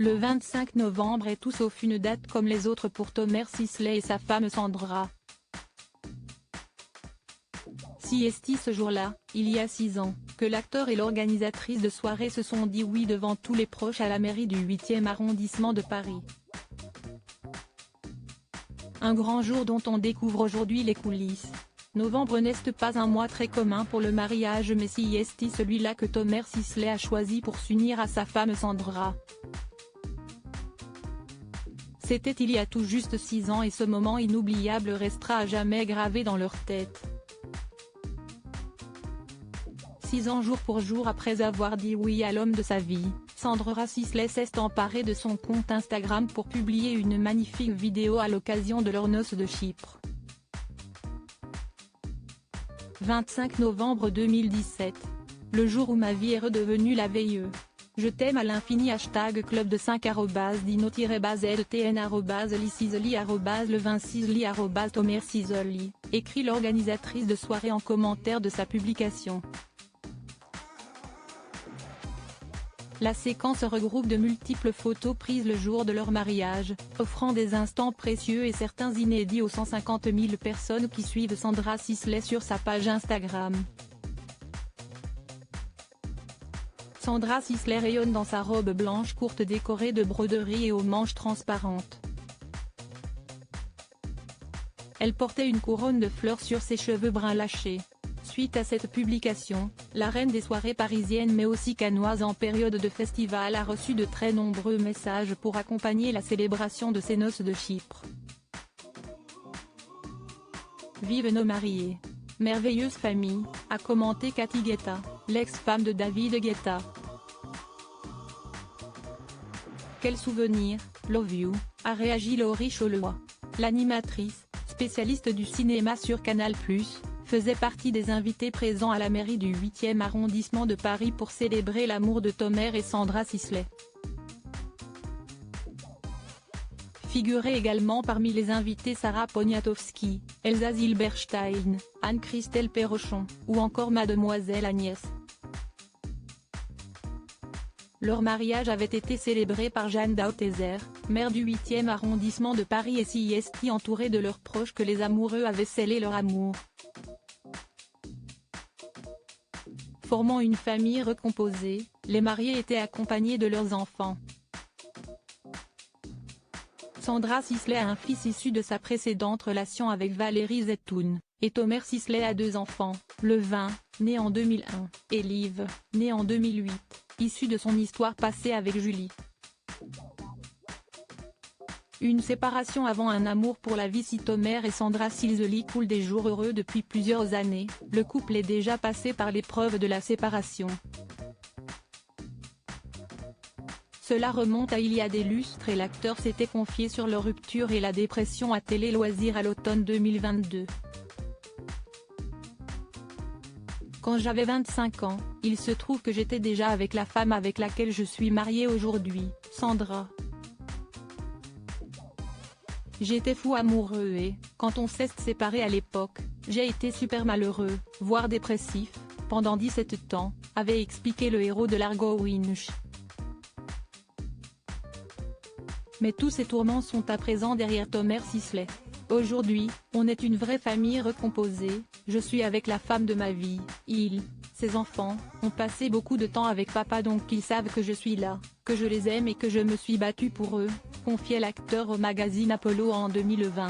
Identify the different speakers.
Speaker 1: Le 25 novembre est tout sauf une date comme les autres pour Thomer Sisley et sa femme Sandra. Si est ce jour-là, il y a 6 ans, que l'acteur et l'organisatrice de soirée se sont dit oui devant tous les proches à la mairie du 8e arrondissement de Paris. Un grand jour dont on découvre aujourd'hui les coulisses. Novembre n'est pas un mois très commun pour le mariage, mais si est celui-là que Thomer Sisley a choisi pour s'unir à sa femme Sandra. C'était il y a tout juste 6 ans et ce moment inoubliable restera à jamais gravé dans leur tête. 6 ans jour pour jour après avoir dit oui à l'homme de sa vie, Sandra Sisley s'est emparée de son compte Instagram pour publier une magnifique vidéo à l'occasion de leurs noces de Chypre. 25 novembre 2017. Le jour où ma vie est redevenue la veille. Je t'aime à l'infini #club de 5 @dino-ztn @lisisli @le26li @Thomer Sisley, écrit l'organisatrice de soirée en commentaire de sa publication. La séquence regroupe de multiples photos prises le jour de leur mariage, offrant des instants précieux et certains inédits aux 150 000 personnes qui suivent Sandra Sisley sur sa page Instagram. Sandra Sisley rayonne dans sa robe blanche courte décorée de broderies et aux manches transparentes. Elle portait une couronne de fleurs sur ses cheveux bruns lâchés. Suite à cette publication, la reine des soirées parisiennes mais aussi cannoise en période de festival a reçu de très nombreux messages pour accompagner la célébration de ses noces de Chypre. Vive nos mariés. Merveilleuse famille, a commenté Cathy Guetta, l'ex-femme de David Guetta. Quel souvenir, love you, a réagi Laurie Cholois. L'animatrice, spécialiste du cinéma sur Canal+, faisait partie des invités présents à la mairie du 8e arrondissement de Paris pour célébrer l'amour de Thomer et Sandra Sisley. Figuraient également parmi les invités Sarah Poniatowski, Elsa Zilberstein, Anne-Christelle Perrochon, ou encore Mademoiselle Agnès. Leur mariage avait été célébré par Jeanne Dauteser, maire du 8e arrondissement de Paris et si est entourée de leurs proches que les amoureux avaient scellé leur amour. Formant une famille recomposée, les mariés étaient accompagnés de leurs enfants. Sandra Sisley a un fils issu de sa précédente relation avec Valérie Zetoun, et Thomer Sisley a 2 enfants, le 20, né en 2001, et Liv, né en 2008, issu de son histoire passée avec Julie. Une séparation avant un amour pour la vie. Si Thomer et Sandra Sisley coulent des jours heureux depuis plusieurs années, le couple est déjà passé par l'épreuve de la séparation. Cela remonte à il y a des lustres et l'acteur s'était confié sur leur rupture et la dépression à Télé Loisirs à l'automne 2022. Quand j'avais 25 ans, il se trouve que j'étais déjà avec la femme avec laquelle je suis mariée aujourd'hui, Sandra. J'étais fou amoureux et, quand on s'est séparé à l'époque, j'ai été super malheureux, voire dépressif, pendant 17 ans, avait expliqué le héros de l'Argo Winch. Mais tous ces tourments sont à présent derrière Thomer Sisley. Aujourd'hui, on est une vraie famille recomposée, je suis avec la femme de ma vie, ses enfants, ont passé beaucoup de temps avec papa donc ils savent que je suis là, que je les aime et que je me suis battu pour eux, confiait l'acteur au magazine Apollo en 2020.